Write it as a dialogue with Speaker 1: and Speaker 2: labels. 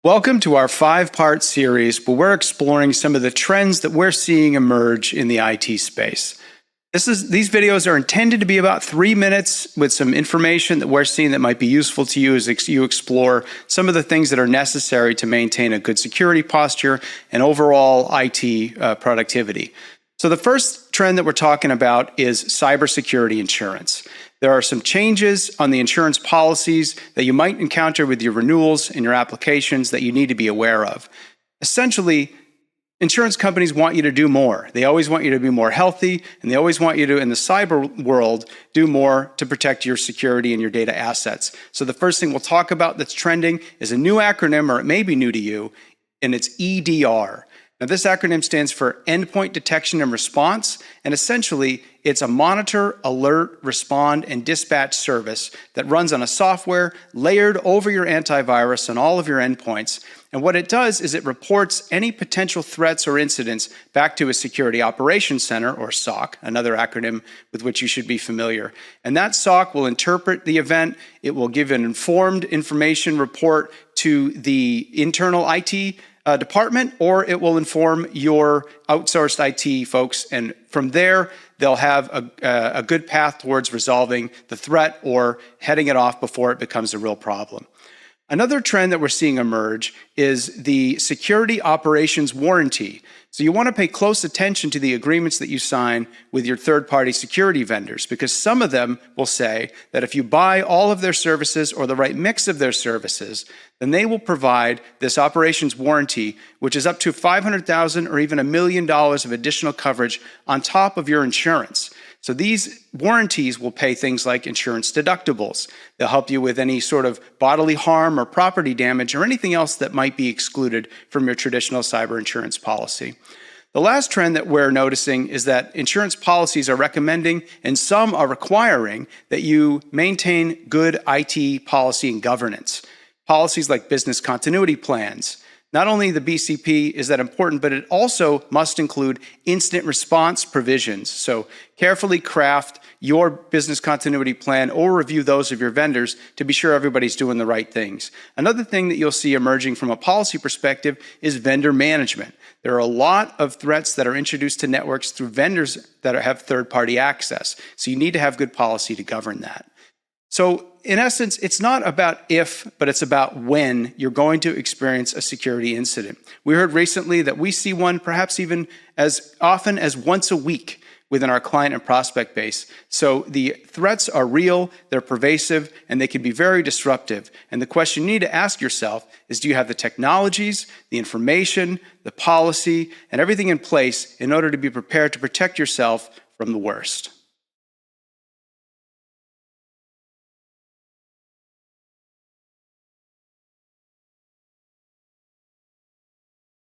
Speaker 1: Welcome to our 5-part series where we're exploring some of the trends that we're seeing emerge in the IT space. These videos are intended to be about 3 minutes with some information that we're seeing that might be useful to you as you explore some of the things that are necessary to maintain a good security posture and overall IT productivity. So the first trend that we're talking about is cybersecurity insurance. There are some changes on the insurance policies that you might encounter with your renewals and your applications that you need to be aware of. Essentially, insurance companies want you to do more. They always want you to be more healthy, and they always want you to, in the cyber world, do more to protect your security and your data assets. So the first thing we'll talk about that's trending is a new acronym, or it may be new to you, and it's EDR. Now, this acronym stands for Endpoint Detection and Response, and essentially, it's a monitor, alert, respond, and dispatch service that runs on a software layered over your antivirus on all of your endpoints. And what it does is it reports any potential threats or incidents back to a Security Operations Center, or SOC, another acronym with which you should be familiar. And that SOC will interpret the event. It will give an informed information report to the internal IT department, or it will inform your outsourced IT folks, and from there they'll have a good path towards resolving the threat or heading it off before it becomes a real problem. Another trend that we're seeing emerge is the security operations warranty. So you want to pay close attention to the agreements that you sign with your third-party security vendors, because some of them will say that if you buy all of their services or the right mix of their services, then they will provide this operations warranty, which is up to $500,000 or even $1 million of additional coverage on top of your insurance. So these warranties will pay things like insurance deductibles. They'll help you with any sort of bodily harm or property damage or anything else that might be excluded from your traditional cyber insurance policy. The last trend that we're noticing is that insurance policies are recommending, and some are requiring, that you maintain good IT policy and governance. Policies like business continuity plans. Not only the BCP is that important, but it also must include incident response provisions. So carefully craft your business continuity plan or review those of your vendors to be sure everybody's doing the right things. Another thing that you'll see emerging from a policy perspective is vendor management. There are a lot of threats that are introduced to networks through vendors that have third-party access. So you need to have good policy to govern that. So in essence, it's not about if, but it's about when you're going to experience a security incident. We heard recently that we see one perhaps even as often as once a week within our client and prospect base. So the threats are real, they're pervasive, and they can be very disruptive. And the question you need to ask yourself is, do you have the technologies, the information, the policy, and everything in place in order to be prepared to protect yourself from the worst?